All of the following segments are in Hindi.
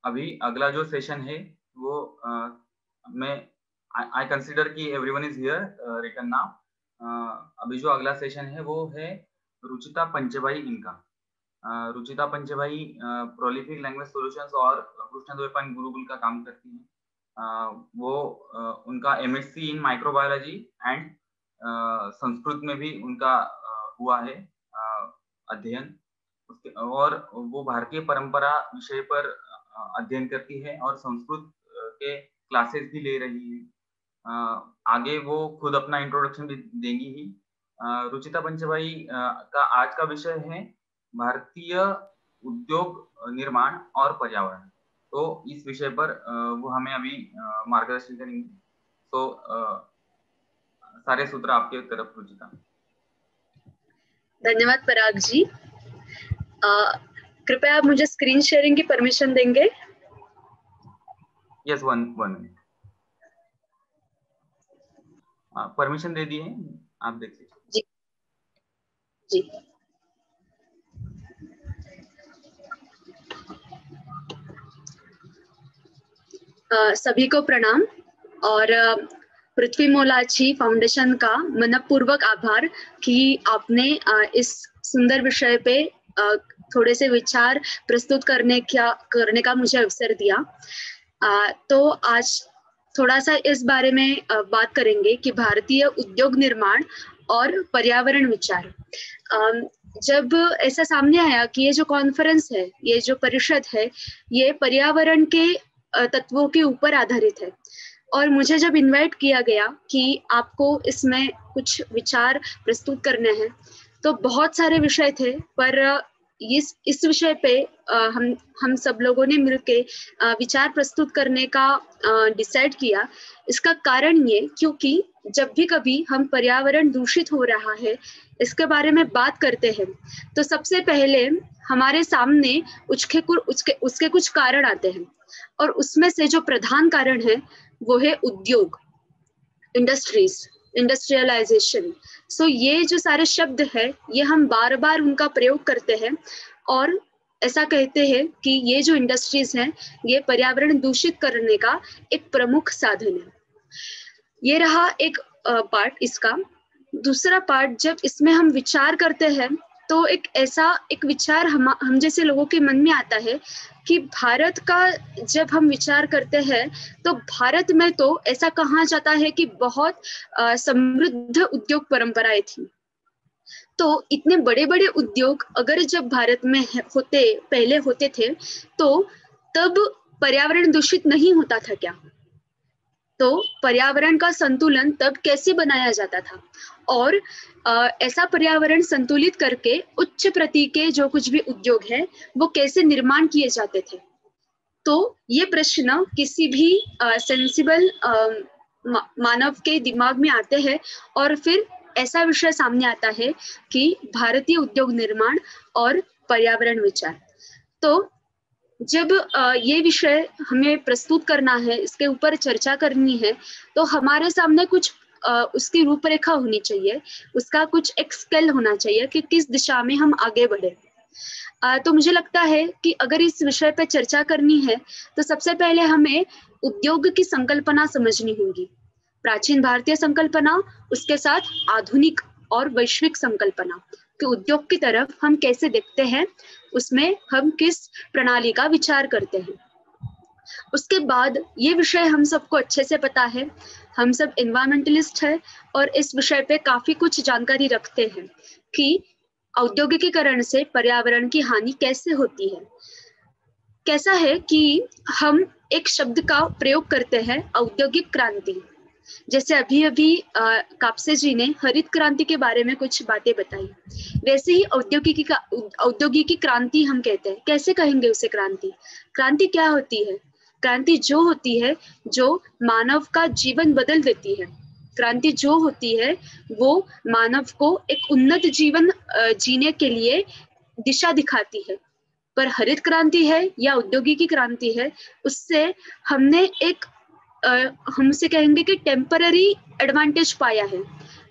अभी अगला जो सेशन है वो मैं आई कंसिडर कि everyone is here written now. अभी जो अगला सेशन है वो है रुचिता पंचभाई इनका। Ruchita Panchbhai prolific language solutions और कृष्णदेव गुरुकुल का काम करती हैं। वो उनका MSc in microbiology and Sanskrit में भी उनका हुआ है अध्ययन। और वो भारतीय परंपरा विषय पर अध्ययन करती है और संस्कृत के क्लासेस भी ले रही है। आगे वो खुद अपना इंट्रोडक्शन भी देंगी ही। रुचिता पंचभाई का आज का विषय है भारतीय उद्योग निर्माण और पर्यावरण। तो इस विषय पर वो हमें अभी मार्गदर्शन करेंगे। तो सारे सूत्र आपके तरफ रुचिता। धन्यवाद पराग जी। कृपया आप मुझे स्क्रीन शेयरिंग की परमिशन देंगे? Yes, one minute. परमिशन दे दी है, आप देख लीजिए। जी जी। सभी को प्रणाम और पृथ्वी मोलाची फाउंडेशन का मनपूर्वक आभार कि आपने इस सुंदर विषय पे थोड़े से विचार प्रस्तुत करने का मुझे अवसर दिया। तो आज थोड़ा सा इस बारे में बात करेंगे कि भारतीय उद्योग निर्माण और पर्यावरण विचार। जब ऐसा सामने आया कि ये जो कॉन्फ्रेंस है, ये जो परिषद है, ये पर्यावरण के तत्वों के ऊपर आधारित है और मुझे जब इनवाइट किया गया कि आपको इसमें कुछ विचार प्रस्तुत करने हैं, तो बहुत सारे विषय थे, पर इस विषय पे हम सब लोगों ने मिलके विचार प्रस्तुत करने का डिसाइड किया। इसका कारण ये क्योंकि जब भी कभी हम पर्यावरण दूषित हो रहा है इसके बारे में बात करते हैं तो सबसे पहले हमारे सामने उसके कुछ कारण आते हैं और उसमें से जो प्रधान कारण है वो है उद्योग, इंडस्ट्रियलाइजेशन। सो ये जो सारे शब्द है ये हम बार बार उनका प्रयोग करते हैं और ऐसा कहते हैं कि ये जो इंडस्ट्रीज हैं ये पर्यावरण दूषित करने का एक प्रमुख साधन है। ये रहा एक पार्ट इसका। दूसरा पार्ट, जब इसमें हम विचार करते हैं तो एक विचार हम जैसे लोगों के मन में आता है कि भारत का जब हम विचार करते हैं तो भारत में तो ऐसा कहा जाता है कि बहुत समृद्ध उद्योग परंपराएं थी। तो इतने बड़े बड़े उद्योग अगर जब भारत में पहले होते थे तो तब पर्यावरण दूषित नहीं होता था क्या? तो पर्यावरण का संतुलन तब कैसे बनाया जाता था और ऐसा पर्यावरण संतुलित करके उच्च प्रति के जो कुछ भी उद्योग है वो कैसे निर्माण किए जाते थे? तो ये प्रश्न किसी भी सेंसिबल मानव के दिमाग में आते हैं और फिर ऐसा विषय सामने आता है कि भारतीय उद्योग निर्माण और पर्यावरण विचार। तो जब ये विषय हमें प्रस्तुत करना है, इसके ऊपर चर्चा करनी है, तो हमारे सामने कुछ उसकी रूपरेखा होनी चाहिए, उसका कुछ एक स्केल होना चाहिए कि किस दिशा में हम आगे बढ़े। तो मुझे लगता है कि अगर इस विषय पे चर्चा करनी है तो सबसे पहले हमें उद्योग की संकल्पना समझनी होगी। प्राचीन भारतीय संकल्पना, उसके साथ आधुनिक और वैश्विक संकल्पना कि उद्योग की तरफ हम कैसे देखते हैं, उसमें हम किस प्रणाली का विचार करते हैं। उसके बाद ये विषय हम सबको अच्छे से पता है, हम सब एनवायरमेंटलिस्ट हैं और इस विषय पे काफी कुछ जानकारी रखते हैं कि औद्योगिकीकरण से पर्यावरण की हानि कैसे होती है। कैसा है कि हम एक शब्द का प्रयोग करते हैं, औद्योगिक क्रांति। जैसे अभी कापसे जी ने हरित क्रांति के बारे में कुछ बातें बताई, वैसे ही औद्योगिकी क्रांति हम कहते हैं। कैसे कहेंगे उसे क्रांति? क्रांति क्या होती है? क्रांति जो होती है जो मानव का जीवन बदल देती है। क्रांति जो होती है वो मानव को एक उन्नत जीवन जीने के लिए दिशा दिखाती है। पर हरित क्रांति है या औद्योगिकी क्रांति है, उससे हमने हम उसे कहेंगे कि टेम्पररी एडवांटेज पाया है,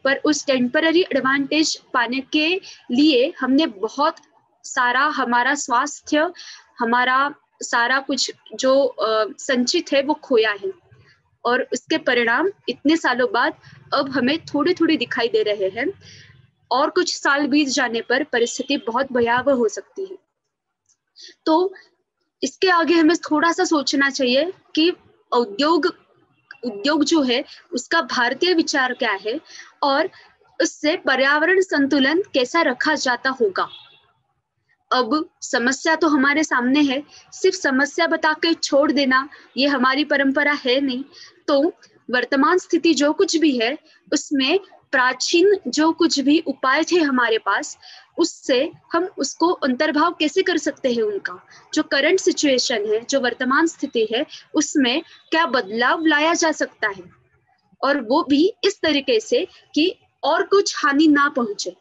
पर उस टेम्पररी एडवांटेज पाने के लिए हमने बहुत सारा हमारा स्वास्थ्य, हमारा सारा कुछ जो संचित है वो खोया है, और उसके परिणाम इतने सालों बाद अब हमें थोड़े थोड़े दिखाई दे रहे हैं, और कुछ साल बीत जाने पर परिस्थिति बहुत भयावह हो सकती है। तो इसके आगे हमें थोड़ा सा सोचना चाहिए कि उद्योग जो है उसका भारतीय विचार क्या है, और उससे पर्यावरण संतुलन कैसा रखा जाता होगा। अब समस्या तो हमारे सामने है, सिर्फ समस्या बता के छोड़ देना ये हमारी परंपरा है नहीं। तो वर्तमान स्थिति जो कुछ भी है उसमें प्राचीन जो कुछ भी उपाय थे हमारे पास, उससे हम उसको अंतर्भाव कैसे कर सकते हैं, उनका जो करंट सिचुएशन है, जो वर्तमान स्थिति है, उसमें क्या बदलाव लाया जा सकता है, और वो भी इस तरीके से कि और कुछ हानि ना पहुंचे।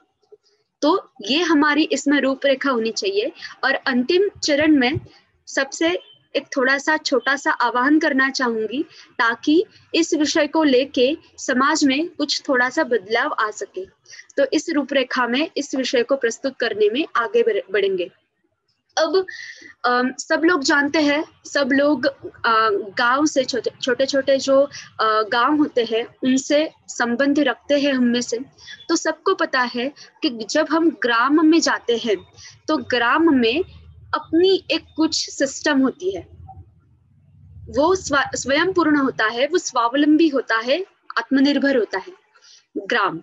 तो ये हमारी इसमें रूपरेखा होनी चाहिए। और अंतिम चरण में सबसे एक थोड़ा सा छोटा सा आह्वान करना चाहूंगी, ताकि इस विषय को लेके समाज में कुछ थोड़ा सा बदलाव आ सके। तो इस रूपरेखा में इस विषय को प्रस्तुत करने में आगे बढ़ेंगे। अब सब लोग जानते हैं, सब लोग गांव से छोटे छोटे जो गांव होते हैं उनसे संबंध रखते हैं हम में से। तो सबको पता है कि जब हम ग्राम में जाते हैं तो ग्राम में अपनी एक कुछ सिस्टम होती है, वो स्वयं पूर्ण होता है, वो स्वावलंबी होता है, आत्मनिर्भर होता है ग्राम।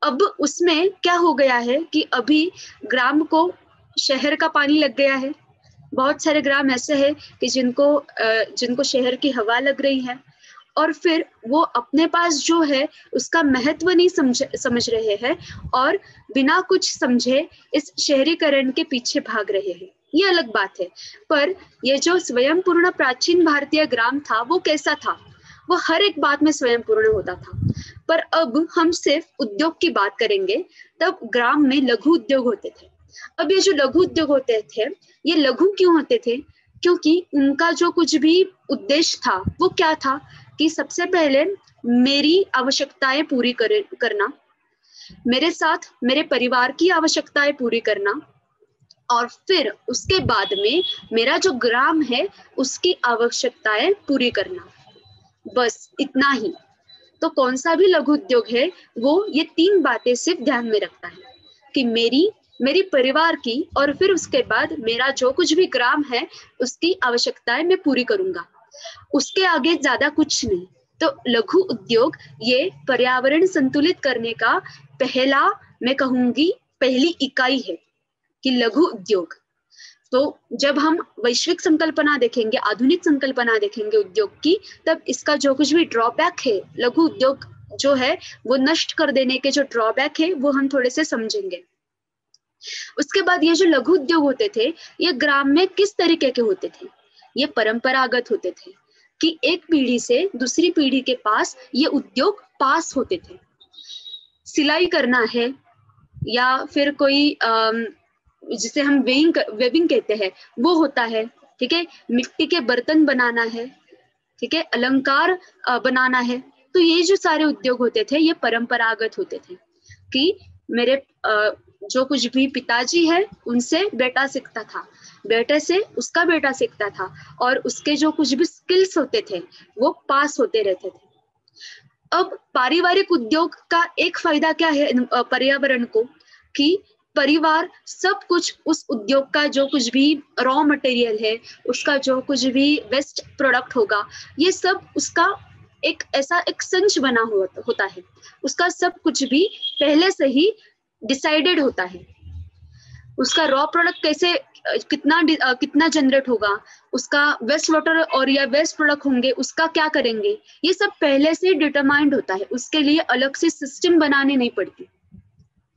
अब उसमें क्या हो गया है कि अभी ग्राम को शहर का पानी लग गया है। बहुत सारे ग्राम ऐसे हैं कि जिनको शहर की हवा लग रही है, और फिर वो अपने पास जो है उसका महत्व नहीं समझ रहे हैं, और बिना कुछ समझे इस शहरीकरण के पीछे भाग रहे हैं। ये अलग बात है। पर ये जो स्वयं पूर्ण प्राचीन भारतीय ग्राम था वो कैसा था? वो हर एक बात में स्वयं पूर्ण होता था। पर अब हम सिर्फ उद्योग की बात करेंगे। तब ग्राम में लघु उद्योग होते थे। अब ये जो लघु उद्योग होते थे, ये लघु क्यों होते थे? क्योंकि उनका जो कुछ भी उद्देश्य था वो क्या था कि सबसे पहले मेरी आवश्यकताएं पूरी करना, मेरे साथ मेरे परिवार की आवश्यकताएं पूरी करना, और फिर उसके बाद में मेरा जो ग्राम है उसकी आवश्यकताएं पूरी करना, बस इतना ही। तो कौन सा भी लघु उद्योग है वो ये तीन बातें सिर्फ ध्यान में रखता है कि मेरी परिवार की, और फिर उसके बाद मेरा जो कुछ भी ग्राम है उसकी आवश्यकताएं मैं पूरी करूंगा, उसके आगे ज्यादा कुछ नहीं। तो लघु उद्योग ये पर्यावरण संतुलित करने का पहला, मैं कहूंगी पहली इकाई है कि लघु उद्योग। तो जब हम वैश्विक संकल्पना देखेंगे, आधुनिक संकल्पना देखेंगे उद्योग की, तब इसका जो कुछ भी ड्रॉबैक है, लघु उद्योग जो है वो नष्ट कर देने के जो ड्रॉबैक है वो हम थोड़े से समझेंगे। उसके बाद ये जो लघु उद्योग होते थे ये ग्राम में किस तरीके के होते थे? ये परंपरागत होते थे कि एक पीढ़ी से दूसरी पीढ़ी के पास ये उद्योग पास होते थे। सिलाई करना है, या फिर कोई जिसे हम वेविंग कहते हैं वो होता है, ठीक है। मिट्टी के बर्तन बनाना है, ठीक है, अलंकार बनाना है। तो ये जो सारे उद्योग होते थे ये परंपरागत होते थे कि मेरे जो कुछ भी पिताजी है उनसे बेटा सीखता था, बेटे से उसका बेटा सीखता था, और उसके जो कुछ भी स्किल्स होते थे वो पास होते रहते थे। अब पारिवारिक उद्योग का एक फायदा क्या है पर्यावरण को, कि परिवार सब कुछ उस उद्योग का जो कुछ भी रॉ मटेरियल है, उसका जो कुछ भी वेस्ट प्रोडक्ट होगा, ये सब उसका एक ऐसा एक संच बना होता है। उसका सब कुछ भी पहले से ही डिसाइडेड होता है। उसका रॉ प्रोडक्ट कैसे कितना जनरेट होगा, उसका वेस्ट वाटर और या वेस्ट प्रोडक्ट होंगे उसका क्या करेंगे, ये सब पहले से डिटरमाइंड होता है। उसके लिए अलग से सिस्टम बनाने नहीं पड़ती।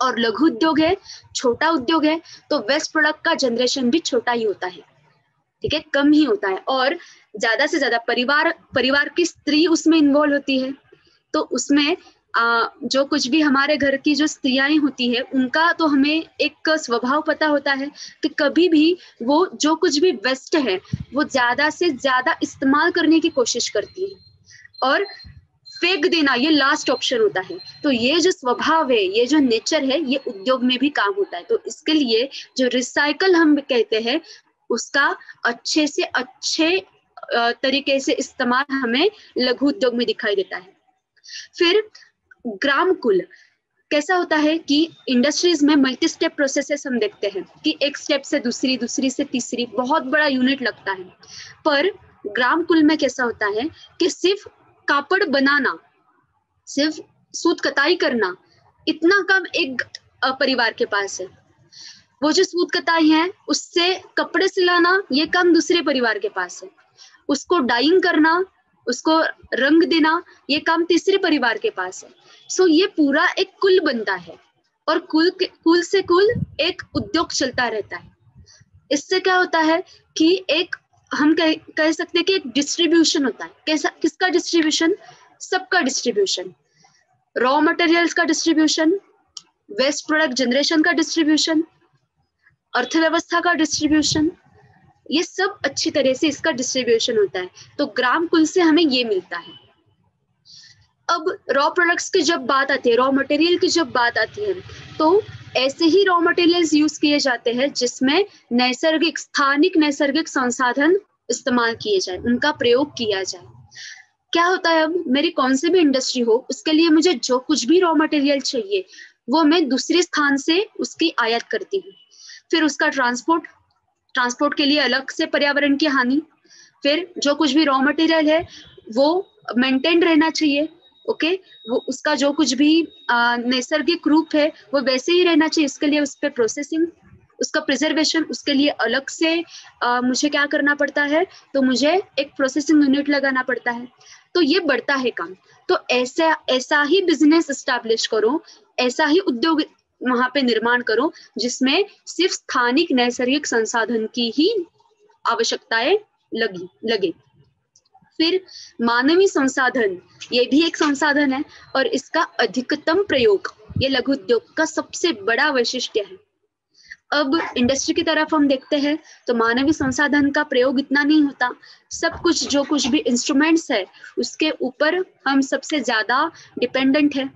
और लघु उद्योग है, छोटा उद्योग है, तो वेस्ट प्रोडक्ट का जनरेशन भी छोटा ही होता है, ठीक है, कम ही होता है। और ज्यादा से ज्यादा परिवार की स्त्री उसमें इन्वॉल्व होती है। तो उसमें जो कुछ भी हमारे घर की जो स्त्रियां होती है उनका तो हमें एक स्वभाव पता होता है कि कभी भी वो जो कुछ भी वेस्ट है वो ज्यादा से ज्यादा इस्तेमाल करने की कोशिश करती है, और फेंक देना ये लास्ट ऑप्शन होता है। तो ये जो स्वभाव है, ये जो नेचर है, ये उद्योग में भी काम होता है। तो इसके लिए जो रिसाइकल हम कहते हैं उसका अच्छे से अच्छे तरीके से इस्तेमाल हमें लघु उद्योग में दिखाई देता है। फिर ग्राम कुल कैसा होता है कि इंडस्ट्रीज में मल्टी स्टेप प्रोसेसेस हम देखते हैं कि एक स्टेप से दूसरी, दूसरी से तीसरी, बहुत बड़ा यूनिट लगता है। पर ग्राम कुल में कैसा होता है कि सिर्फ कापड़ बनाना, सिर्फ सूत कताई करना, इतना काम एक परिवार के पास है। वो जो सूत कताई है उससे कपड़े सिलाना, ये काम दूसरे परिवार के पास है। उसको डाइंग करना, उसको रंग देना, ये काम तीसरे परिवार के पास है। सो ये पूरा एक कुल बनता है और कुल से कुल एक उद्योग चलता रहता है। इससे क्या होता है कि एक हम कह सकते हैं कि एक डिस्ट्रीब्यूशन होता है। कैसा, किसका डिस्ट्रीब्यूशन? सबका डिस्ट्रीब्यूशन, रॉ मटेरियल्स का डिस्ट्रीब्यूशन, वेस्ट प्रोडक्ट जनरेशन का डिस्ट्रीब्यूशन, अर्थव्यवस्था का डिस्ट्रीब्यूशन, ये सब अच्छी तरह से इसका डिस्ट्रीब्यूशन होता है। तो ग्राम कुल से हमें ये मिलता है। अब रॉ प्रोडक्ट्स की जब बात आती है, रॉ मटेरियल की जब बात आती है, तो ऐसे ही रॉ मटेरियल्स यूज किए जाते हैं जिसमें नैसर्गिक, स्थानिक नैसर्गिक संसाधन इस्तेमाल किए जाए, उनका प्रयोग किया जाए। क्या होता है, अब मेरी कौन सी भी इंडस्ट्री हो, उसके लिए मुझे जो कुछ भी रॉ मटेरियल चाहिए वो मैं दूसरे स्थान से उसकी आयात करती हूँ। फिर उसका ट्रांसपोर्ट के लिए अलग से पर्यावरण की हानि, फिर जो कुछ भी रॉ मटेरियल है वो मेंटेन रहना चाहिए, ओके, वो उसका जो कुछ भी नैसर्गिक रूप है वो वैसे ही रहना चाहिए। इसके लिए उस पर प्रोसेसिंग, उसका प्रिजर्वेशन, उसके लिए अलग से मुझे क्या करना पड़ता है, तो मुझे एक प्रोसेसिंग यूनिट लगाना पड़ता है। तो ये बढ़ता है काम। तो ऐसा ही बिजनेस एस्टैब्लिश करो, ऐसा ही उद्योग वहां पे निर्माण करो जिसमें सिर्फ स्थानिक नैसर्गिक संसाधन की ही आवश्यकताएं लगे। फिर मानवीय संसाधन, ये भी एक संसाधन है और इसका अधिकतम प्रयोग ये लघु उद्योग का सबसे बड़ा वैशिष्ट्य है। अब इंडस्ट्री की तरफ हम देखते हैं तो मानवीय संसाधन का प्रयोग इतना नहीं होता। सब कुछ जो कुछ भी इंस्ट्रूमेंट्स है उसके ऊपर हम सबसे ज्यादा डिपेंडेंट है।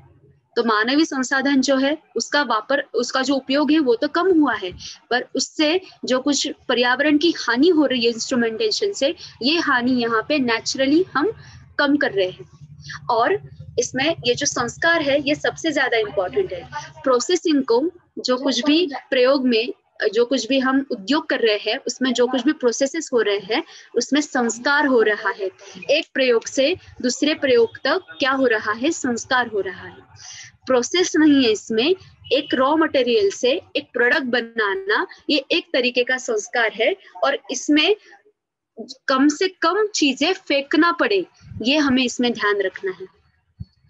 तो मानवीय संसाधन जो है उसका जो उपयोग है वो तो कम हुआ है, पर उससे जो कुछ पर्यावरण की हानि हो रही है इंस्ट्रूमेंटेशन से, ये हानि यहाँ पे नेचुरली हम कम कर रहे हैं। और इसमें ये जो संस्कार है ये सबसे ज्यादा इम्पोर्टेंट है। प्रोसेसिंग को, जो कुछ भी प्रयोग में, जो कुछ भी हम उद्योग कर रहे हैं उसमें जो कुछ भी प्रोसेसेस हो रहे हैं उसमें संस्कार हो रहा है। एक प्रयोग से दूसरे प्रयोग तक क्या हो रहा है, संस्कार हो रहा है। प्रोसेस नहीं है इसमें, एक रॉ मटेरियल से एक प्रोडक्ट बनाना ये एक तरीके का संस्कार है और इसमें कम से कम चीजें फेंकना पड़े, ये हमें इसमें ध्यान रखना है।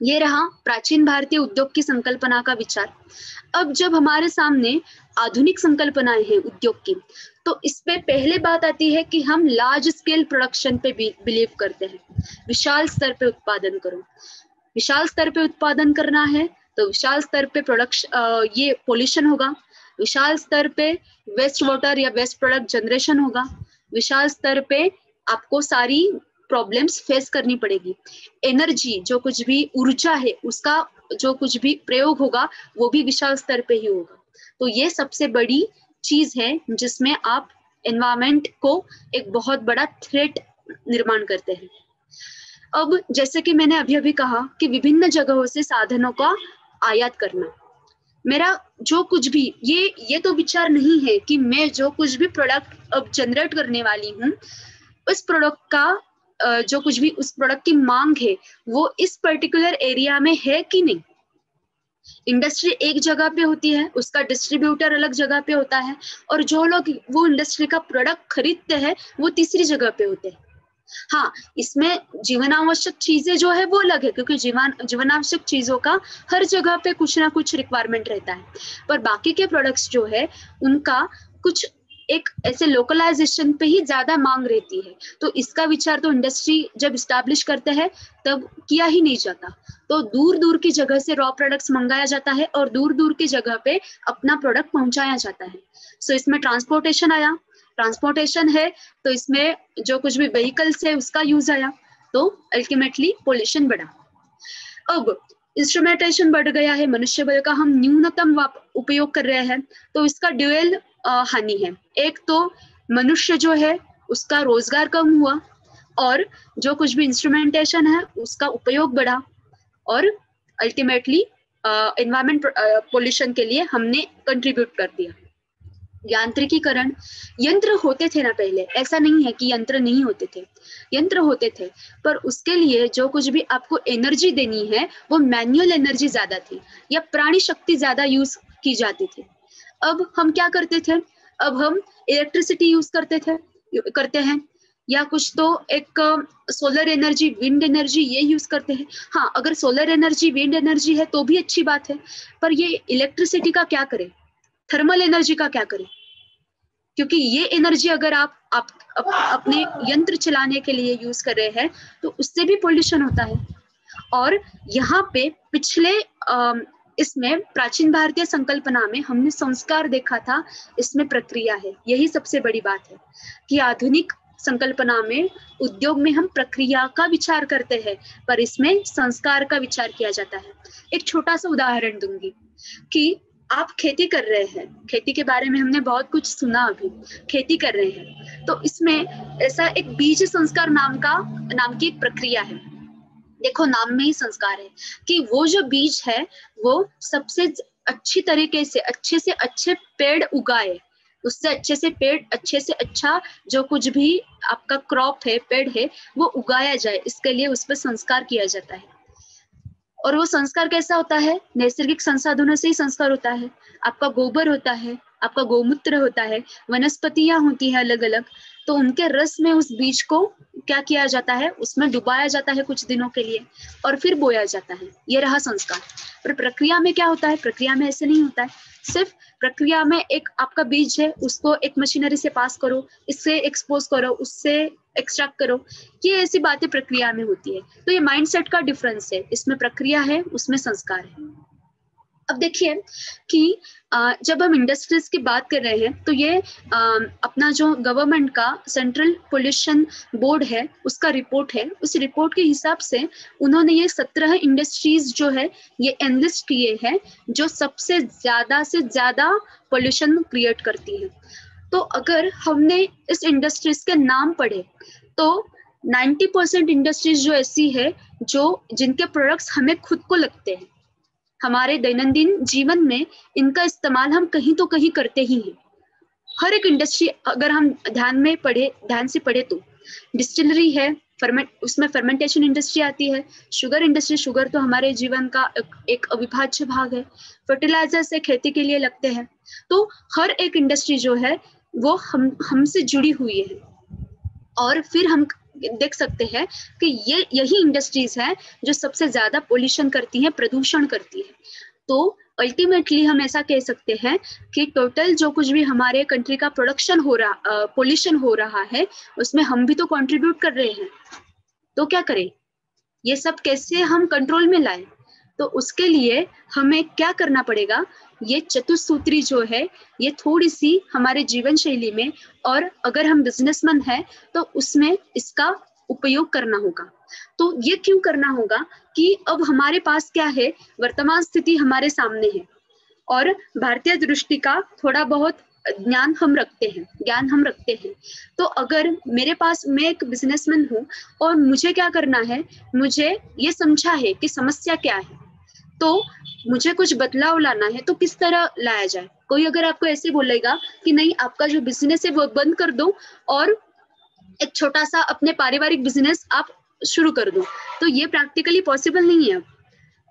ये रहा प्राचीन भारतीय उद्योग की संकल्पना का विचार। अब जब हमारे सामने आधुनिक संकल्पनाएं हैं उद्योग की, तो इस पे पहले बात आती है कि हम लार्ज स्केल प्रोडक्शन पे बिलीव करते हैं। विशाल स्तर पे उत्पादन करो, विशाल स्तर पे उत्पादन करना है तो विशाल स्तर पे प्रोडक्शन, ये पोल्यूशन होगा, विशाल स्तर पे वेस्ट वाटर या वेस्ट प्रोडक्ट जनरेशन होगा, विशाल स्तर पे आपको सारी प्रॉब्लम्स फेस करनी पड़ेगी। एनर्जी, जो कुछ भी ऊर्जा है उसका जो कुछ भी प्रयोग होगा वो भी विशाल स्तर पे ही होगा। तो ये सबसे बड़ी चीज है जिसमें आप एनवायरमेंट को एक बहुत बड़ा थ्रेट निर्माण करते हैं। अब जैसे कि मैंने अभी अभी कहा कि विभिन्न जगहों से साधनों का आयात करना, मेरा जो कुछ भी ये तो विचार नहीं है कि मैं जो कुछ भी प्रोडक्ट अब जनरेट करने वाली हूँ उस प्रोडक्ट का जो कुछ भी उस प्रोडक्ट की मांग है वो इस पर्टिकुलर एरिया में है कि नहीं। इंडस्ट्री एक जगह पे होती है, उसका डिस्ट्रीब्यूटर अलग जगह पे होता है और जो लोग वो इंडस्ट्री का प्रोडक्ट खरीदते हैं वो तीसरी जगह पे होते हैं। हाँ, इसमें जीवनावश्यक चीजें जो है वो अलग है क्योंकि जीवनावश्यक चीजों का हर जगह पे कुछ ना कुछ रिक्वायरमेंट रहता है, पर बाकी के प्रोडक्ट्स जो है उनका कुछ एक ऐसे लोकलाइजेशन पे ही ज्यादा मांग रहती है। तो इसका विचार तो इंडस्ट्री जब स्टैब्लिश करते हैं तब किया ही नहीं जाता। तो दूर दूर की जगह से रॉ प्रोडक्ट्स मंगाया जाता है और दूर दूर की जगह पे अपना प्रोडक्ट पहुंचाया जाता है। सो इसमें ट्रांसपोर्टेशन आया, ट्रांसपोर्टेशन है तो इसमें जो कुछ भी व्हीकल्स है उसका यूज आया, तो अल्टीमेटली पोल्यूशन बढ़ा। अब इंस्ट्रूमेंटेशन बढ़ गया है, मनुष्य बल का हम न्यूनतम उपयोग कर रहे हैं, तो इसका ड्यूअल हानि है। एक तो मनुष्य जो है उसका रोजगार कम हुआ, और जो कुछ भी इंस्ट्रूमेंटेशन है उसका उपयोग बढ़ा, और अल्टीमेटली एनवायरमेंट पोल्यूशन के लिए हमने कंट्रीब्यूट कर दिया। यांत्रिकीकरण, यंत्र होते थे ना पहले, ऐसा नहीं है कि यंत्र नहीं होते थे, यंत्र होते थे, पर उसके लिए जो कुछ भी आपको एनर्जी देनी है वो मैनुअल एनर्जी ज्यादा थी या प्राणी शक्ति ज्यादा यूज की जाती थी। अब हम क्या करते थे, अब हम इलेक्ट्रिसिटी यूज करते हैं, या कुछ तो एक सोलर एनर्जी, विंड एनर्जी ये यूज करते हैं। हाँ, अगर सोलर एनर्जी, विंड एनर्जी है तो भी अच्छी बात है, पर ये इलेक्ट्रिसिटी का क्या करें, थर्मल एनर्जी का क्या करें, क्योंकि ये एनर्जी अगर आप अपने यंत्र चलाने के लिए यूज कर रहे हैं तो उससे भी पोल्यूशन होता है। और यहाँ पे पिछले इसमें प्राचीन भारतीय संकल्पना में हमने संस्कार देखा था, इसमें प्रक्रिया है। यही सबसे बड़ी बात है कि आधुनिक संकल्पना में, उद्योग में हम प्रक्रिया का विचार करते हैं, पर इसमें संस्कार का विचार किया जाता है। एक छोटा सा उदाहरण दूंगी कि आप खेती कर रहे हैं, खेती के बारे में हमने बहुत कुछ सुना, अभी खेती कर रहे हैं तो इसमें ऐसा एक बीज संस्कार नाम की एक प्रक्रिया है। देखो, नाम में ही संस्कार है कि वो जो बीज है वो सबसे अच्छी तरीके से अच्छे पेड़ उगाए, उससे अच्छे से पेड़, अच्छे से अच्छा जो कुछ भी आपका क्रॉप है, पेड़ है, वो उगाया जाए, इसके लिए उस पर संस्कार किया जाता है। और वो संस्कार कैसा होता है, नैसर्गिक संसाधनों से ही संस्कार होता है। आपका गोबर होता है, आपका गोमूत्र होता है, वनस्पतियां होती है अलग अलग, तो उनके रस में उस बीज को क्या किया जाता है, उसमें डुबाया जाता है कुछ दिनों के लिए और फिर बोया जाता है। ये रहा संस्कार। पर प्रक्रिया में क्या होता है, प्रक्रिया में ऐसे नहीं होता है। सिर्फ प्रक्रिया में एक आपका बीज है, उसको एक मशीनरी से पास करो, इससे एक्सपोज करो, उससे एक्सट्रैक्ट करो, ये ऐसी बातें प्रक्रिया में होती है। तो ये माइंडसेट का डिफरेंस है, इसमें प्रक्रिया है, उसमें संस्कार है। अब देखिए कि जब हम इंडस्ट्रीज की बात कर रहे हैं तो ये अपना जो गवर्नमेंट का सेंट्रल पोल्यूशन बोर्ड है उसका रिपोर्ट है, उस रिपोर्ट के हिसाब से उन्होंने ये 17 इंडस्ट्रीज जो है ये एनलिस्ट किए हैं जो सबसे ज्यादा से ज्यादा पोल्यूशन क्रिएट करती है। तो अगर हमने इस इंडस्ट्रीज के नाम पढ़े तो 90% इंडस्ट्रीज जो ऐसी है जो जिनके प्रोडक्ट्स हमें खुद को लगते हैं, हमारे दैनंदिन जीवन में इनका इस्तेमाल हम कहीं तो कहीं करते ही हैं। हर एक इंडस्ट्री अगर हम ध्यान से पढ़े तो डिस्टिलरी है, उसमें फर्मेंटेशन इंडस्ट्री आती है, शुगर इंडस्ट्री, शुगर तो हमारे जीवन का एक अविभाज्य भाग है, फर्टिलाइजर से खेती के लिए लगते हैं। तो हर एक इंडस्ट्री जो है वो हमसे जुड़ी हुई है। और फिर हम देख सकते हैं कि यही इंडस्ट्रीज हैं जो सबसे ज्यादा पोल्यूशन करती हैं, प्रदूषण करती है। तो अल्टीमेटली हम ऐसा कह सकते हैं कि टोटल जो कुछ भी हमारे कंट्री का पोल्यूशन हो रहा है उसमें हम भी तो कंट्रीब्यूट कर रहे हैं। तो क्या करें, ये सब कैसे हम कंट्रोल में लाएं? तो उसके लिए हमें क्या करना पड़ेगा, ये चतुसूत्री जो है ये थोड़ी सी हमारे जीवन शैली में, और अगर हम बिजनेसमैन हैं तो उसमें इसका उपयोग करना होगा। तो ये क्यों करना होगा कि अब हमारे पास क्या है, वर्तमान स्थिति हमारे सामने है और भारतीय दृष्टि का थोड़ा बहुत ज्ञान हम रखते हैं। तो अगर मेरे पास, मैं एक बिजनेसमैन हूँ और मुझे क्या करना है, मुझे ये समझा है कि समस्या क्या है, तो मुझे कुछ बदलाव लाना है, तो किस तरह लाया जाए। कोई अगर आपको ऐसे बोलेगा कि नहीं आपका जो बिजनेस है वो बंद कर दो और एक छोटा सा अपने पारिवारिक बिजनेस आप शुरू कर दो, तो ये प्रैक्टिकली पॉसिबल नहीं है।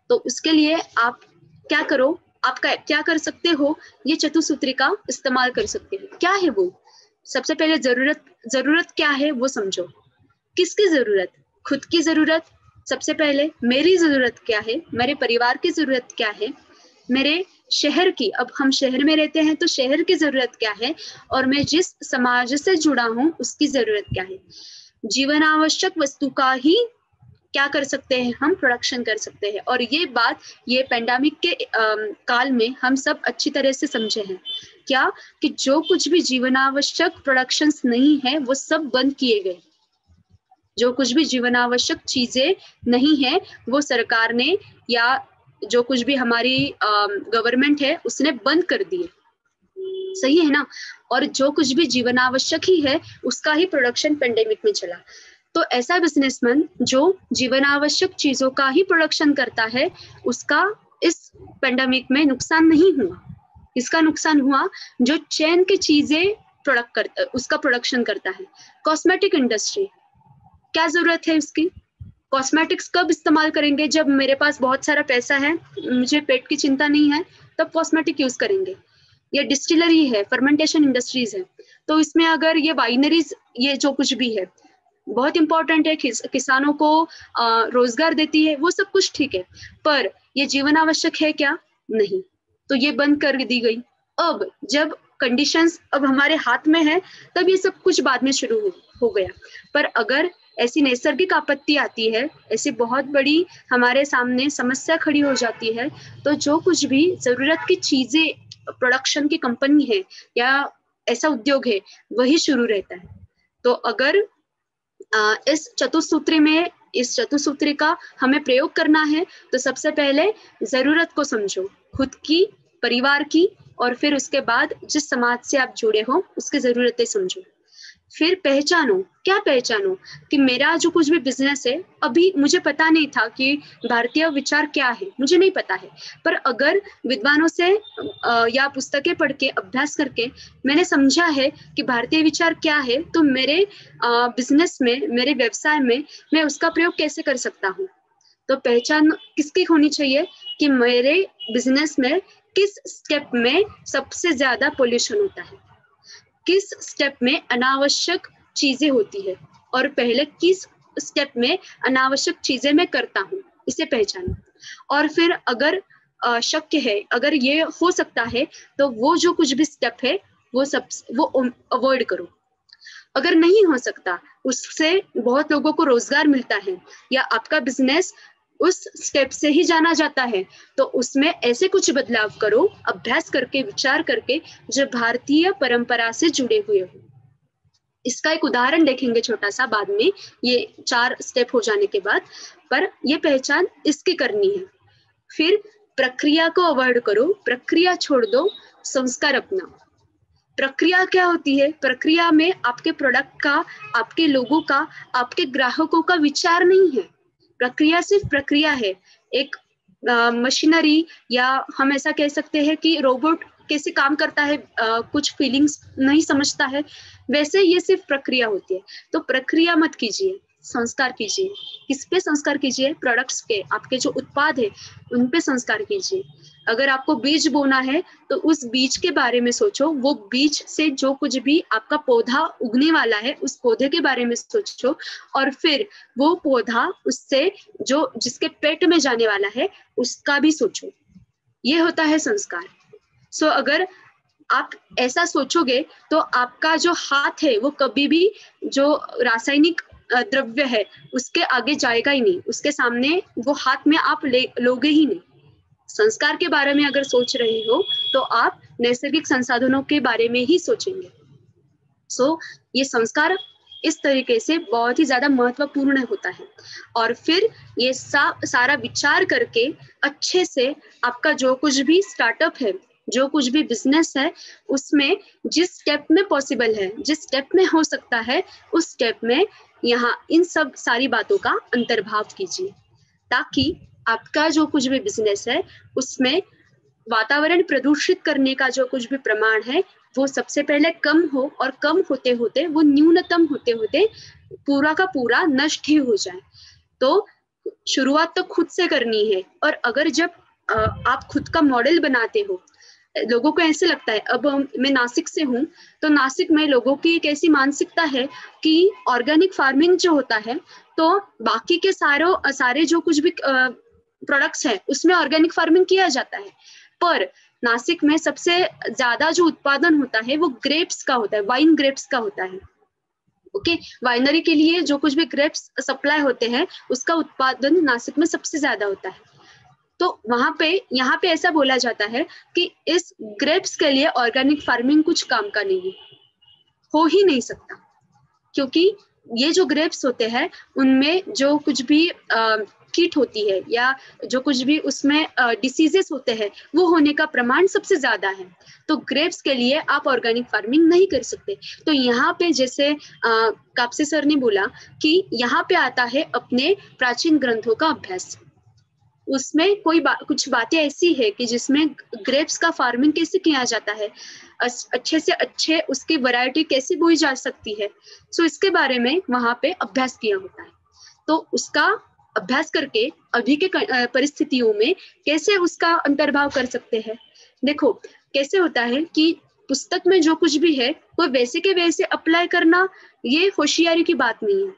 तो उसके लिए आप क्या करो, आप क्या कर सकते हो, ये चतुसूत्री का इस्तेमाल कर सकते हो। क्या है वो? सबसे पहले जरूरत क्या है वो समझो। किसकी जरूरत? खुद की जरूरत सबसे पहले, मेरी जरूरत क्या है, मेरे परिवार की जरूरत क्या है, मेरे शहर की, अब हम शहर में रहते हैं तो शहर की जरूरत क्या है, और मैं जिस समाज से जुड़ा हूँ उसकी जरूरत क्या है। जीवन आवश्यक वस्तु का ही क्या कर सकते हैं, हम प्रोडक्शन कर सकते हैं। और ये बात ये पेंडेमिक के काल में हम सब अच्छी तरह से समझे हैं क्या, कि जो कुछ भी जीवनावश्यक प्रोडक्शंस नहीं है वो सब बंद किए गए। जो कुछ भी जीवनावश्यक चीजें नहीं है वो सरकार ने या जो कुछ भी हमारी गवर्नमेंट है उसने बंद कर दिए। सही है ना। और जो कुछ भी जीवन आवश्यक ही है उसका ही प्रोडक्शन पेंडेमिक में चला। तो ऐसा बिजनेसमैन जो जीवन आवश्यक चीजों का ही प्रोडक्शन करता है उसका इस पेंडेमिक में नुकसान नहीं हुआ। इसका नुकसान हुआ जो चैन की चीजें प्रोडक्ट करता, उसका प्रोडक्शन करता है। कॉस्मेटिक इंडस्ट्री, क्या जरूरत है उसकी? कॉस्मेटिक्स कब इस्तेमाल करेंगे? जब मेरे पास बहुत सारा पैसा है, मुझे पेट की चिंता नहीं है, तब कॉस्मेटिक यूज करेंगे। ये डिस्टिलरी है, फर्मेंटेशन इंडस्ट्रीज है, तो इसमें अगर ये वाइनरीज, ये जो कुछ भी है बहुत इंपॉर्टेंट है, किसानों को रोजगार देती है, वो सब कुछ ठीक है, पर ये जीवन आवश्यक है क्या? नहीं। तो ये बंद कर दी गई। अब जब कंडीशंस अब हमारे हाथ में है तब ये सब कुछ बाद में शुरू हो गया। पर अगर ऐसी नैसर्गिक आपत्ति आती है, ऐसी बहुत बड़ी हमारे सामने समस्या खड़ी हो जाती है, तो जो कुछ भी जरूरत की चीजें प्रोडक्शन की कंपनी है या ऐसा उद्योग है वही शुरू रहता है। तो अगर इस चतुसूत्री का हमें प्रयोग करना है तो सबसे पहले जरूरत को समझो, खुद की, परिवार की, और फिर उसके बाद जिस समाज से आप जुड़े हो उसकी जरूरतें समझो। फिर पहचानो, क्या पहचानो कि मेरा जो कुछ भी बिजनेस है, अभी मुझे पता नहीं था कि भारतीय विचार क्या है, मुझे नहीं पता है, पर अगर विद्वानों से या पुस्तकें पढ़ के अभ्यास करके मैंने समझा है कि भारतीय विचार क्या है, तो मेरे बिजनेस में, मेरे व्यवसाय में मैं उसका प्रयोग कैसे कर सकता हूँ। तो पहचान किसकी होनी चाहिए कि मेरे बिजनेस में किस स्टेप में सबसे ज्यादा पोल्यूशन होता है, किस स्टेप में अनावश्यक चीजें होती है, और पहले किस स्टेप में अनावश्यक चीजें मैं करता हूँ, इसे पहचानो। और फिर अगर शक्य है, अगर ये हो सकता है, तो वो जो कुछ भी स्टेप है वो अवॉइड करो। अगर नहीं हो सकता, उससे बहुत लोगों को रोजगार मिलता है या आपका बिजनेस उस स्टेप से ही जाना जाता है, तो उसमें ऐसे कुछ बदलाव करो, अभ्यास करके, विचार करके, जो भारतीय परंपरा से जुड़े हुए हो। इसका एक उदाहरण देखेंगे छोटा सा बाद में, ये 4 स्टेप हो जाने के बाद, पर ये पहचान इसकी करनी है। फिर प्रक्रिया को अवॉइड करो, प्रक्रिया छोड़ दो, संस्कार अपनाओ। प्रक्रिया क्या होती है? प्रक्रिया में आपके प्रोडक्ट का, आपके लोगों का, आपके ग्राहकों का विचार नहीं है। प्रक्रिया सिर्फ प्रक्रिया है। एक मशीनरी, या हम ऐसा कह सकते हैं कि रोबोट कैसे काम करता है, कुछ फीलिंग्स नहीं समझता है, वैसे ये सिर्फ प्रक्रिया होती है। तो प्रक्रिया मत कीजिए, संस्कार कीजिए। किस पे संस्कार कीजिए? प्रोडक्ट्स के, आपके जो उत्पाद है उन पे संस्कार कीजिए। अगर आपको बीज बोना है तो उस बीज के बारे में सोचो, वो बीज से जो कुछ भी आपका पौधा उगने वाला है उस पौधे के बारे में सोचो, और फिर वो पौधा उससे जो जिसके पेट में जाने वाला है उसका भी सोचो। ये होता है संस्कार। सो अगर आप ऐसा सोचोगे तो आपका जो हाथ है वो कभी भी जो रासायनिक द्रव्य है उसके आगे जाएगा ही नहीं, उसके सामने वो हाथ में आप लोगे ही नहीं। संस्कार के बारे में अगर सोच रहे हो तो आप नैसर्गिक संसाधनों के बारे में ही सोचेंगे। सो ये संस्कार इस तरीके से बहुत ही ज्यादा महत्वपूर्ण होता है। और फिर ये सारा विचार करके अच्छे से आपका जो कुछ भी स्टार्टअप है, जो कुछ भी बिजनेस है, उसमें जिस स्टेप में पॉसिबल है, जिस स्टेप में हो सकता है, उस स्टेप में यहाँ इन सब सारी बातों का अंतर्भाव कीजिए, ताकि आपका जो कुछ भी बिजनेस है उसमें वातावरण प्रदूषित करने का जो कुछ भी प्रमाण है वो सबसे पहले कम हो, और कम होते होते वो न्यूनतम होते होते पूरा का पूरा नष्ट ही हो जाए। तो शुरुआत तो खुद से करनी है। और अगर जब आप खुद का मॉडल बनाते हो, लोगों को ऐसे लगता है, अब मैं नासिक से हूँ, तो नासिक में लोगों की एक ऐसी मानसिकता है कि ऑर्गेनिक फार्मिंग जो होता है, तो बाकी के सारे जो कुछ भी प्रोडक्ट्स हैं उसमें ऑर्गेनिक फार्मिंग किया जाता है, पर नासिक में सबसे ज्यादा जो उत्पादन होता है वो ग्रेप्स का होता है, वाइन ग्रेप्स का होता है। ओके, वाइनरी के लिए जो कुछ भी ग्रेप्स सप्लाई होते हैं उसका उत्पादन नासिक में सबसे ज्यादा होता है। तो यहाँ पे ऐसा बोला जाता है कि इस ग्रेप्स के लिए ऑर्गेनिक फार्मिंग कुछ काम का नहीं है, हो ही नहीं सकता, क्योंकि ये जो ग्रेप्स होते हैं उनमें जो कुछ भी कीट होती है या जो कुछ भी उसमें डिसीजेस होते हैं वो होने का प्रमाण सबसे ज्यादा है। तो ग्रेप्स के लिए आप ऑर्गेनिक फार्मिंग नहीं कर सकते। तो यहाँ पे जैसे कापसे सर ने बोला कि यहाँ पे आता है अपने प्राचीन ग्रंथों का अभ्यास। उसमें कुछ बातें ऐसी है कि जिसमें ग्रेप्स का फार्मिंग कैसे किया जाता है, अच्छे से अच्छे उसकी वैरायटी कैसे बोई जा सकती है, सो इसके बारे में वहां पे अभ्यास किया होता है। तो उसका अभ्यास करके अभी के परिस्थितियों में कैसे उसका अंतर्भाव कर सकते हैं। देखो कैसे होता है कि पुस्तक में जो कुछ भी है वो वैसे के वैसे अप्लाई करना ये होशियारी की बात नहीं है,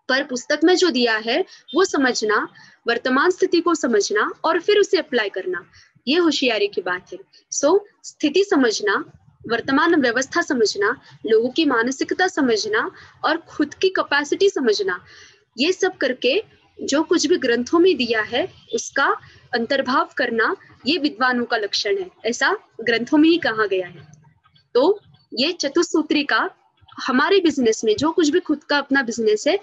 पर पुस्तक में जो दिया है वो समझना, वर्तमान स्थिति को समझना और फिर उसे अप्लाई करना, ये होशियारी की बात है। सो स्थिति समझना, वर्तमान व्यवस्था समझना, लोगों की मानसिकता समझना और खुद की कैपेसिटी समझना, ये सब करके जो कुछ भी ग्रंथों में दिया है उसका अंतर्भाव करना, ये विद्वानों का लक्षण है, ऐसा ग्रंथों में ही कहा गया है। तो ये चतुसूत्री का हमारे बिजनेस में जो कुछ भी खुद का अपना बिजनेस है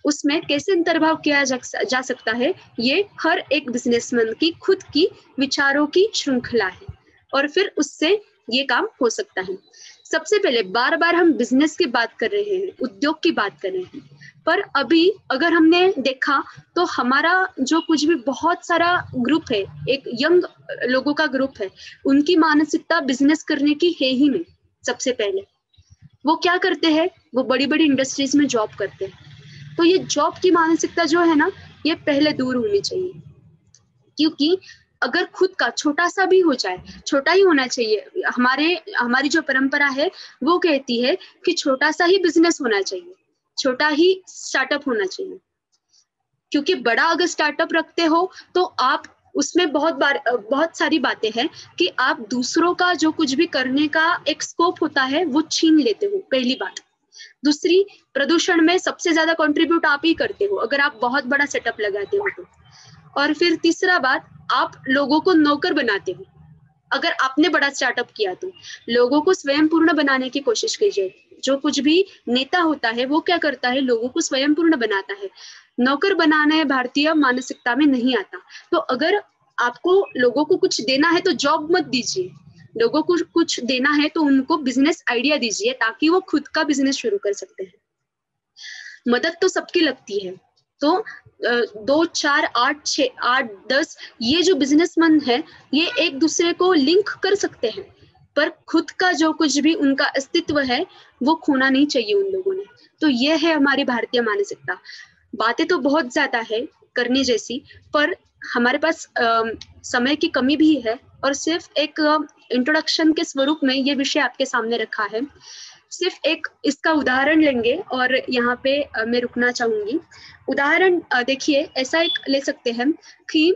उसमें कैसे अंतर्भाव किया जा सकता है, ये हर एक बिजनेसमैन की खुद की विचारों की श्रृंखला है और फिर उससे ये काम हो सकता है। सबसे पहले बार बार हम बिजनेस की बात कर रहे हैं, उद्योग की बात कर रहे हैं, पर अभी अगर हमने देखा तो हमारा जो कुछ भी बहुत सारा ग्रुप है, एक यंग लोगों का ग्रुप है, उनकी मानसिकता बिजनेस करने की है ही नहीं। सबसे पहले वो क्या करते हैं, वो बड़ी बड़ी इंडस्ट्रीज में जॉब करते हैं। तो ये जॉब की मानसिकता जो है ना, ये पहले दूर होनी चाहिए, क्योंकि अगर खुद का छोटा सा भी हो जाए, छोटा ही होना चाहिए। हमारी जो परंपरा है वो कहती है कि छोटा सा ही बिजनेस होना चाहिए, छोटा ही स्टार्टअप होना चाहिए, क्योंकि बड़ा अगर स्टार्टअप रखते हो तो आप उसमें बहुत सारी बातें हैं कि आप दूसरों का जो कुछ भी करने का एक स्कोप होता है वो छीन लेते हो, पहली बात। दूसरी, प्रदूषण में सबसे ज्यादा कंट्रीब्यूट आप ही करते हो अगर आप बहुत बड़ा सेटअप लगाते हो तो। और फिर तीसरा बात, आप लोगों को नौकर बनाते हो। अगर आपने बड़ा स्टार्टअप किया तो लोगों को स्वयं पूर्ण बनाने की कोशिश कीजिए। जो कुछ भी नेता होता है वो क्या करता है, लोगों को स्वयं पूर्ण बनाता है। नौकर बनाने भारतीय मानसिकता में नहीं आता। तो अगर आपको लोगों को कुछ देना है तो जॉब मत दीजिए, लोगों को कुछ देना है तो उनको बिजनेस आइडिया दीजिए ताकि वो खुद का बिजनेस शुरू कर सकते हैं। मदद तो सबकी लगती है, तो 2, 4, 8, 6, 8, 10 ये जो बिजनेसमैन है ये एक दूसरे को लिंक कर सकते हैं, पर खुद का जो कुछ भी उनका अस्तित्व है वो खोना नहीं चाहिए उन लोगों ने। तो ये है हमारी भारतीय मानसिकता। बातें तो बहुत ज्यादा है करने जैसी, पर हमारे पास समय की कमी भी है और सिर्फ एक इंट्रोडक्शन के स्वरूप में ये विषय आपके सामने रखा है। सिर्फ एक इसका उदाहरण लेंगे और यहाँ पे मैं रुकना चाहूंगी। उदाहरण देखिए, ऐसा एक ले सकते हैं कि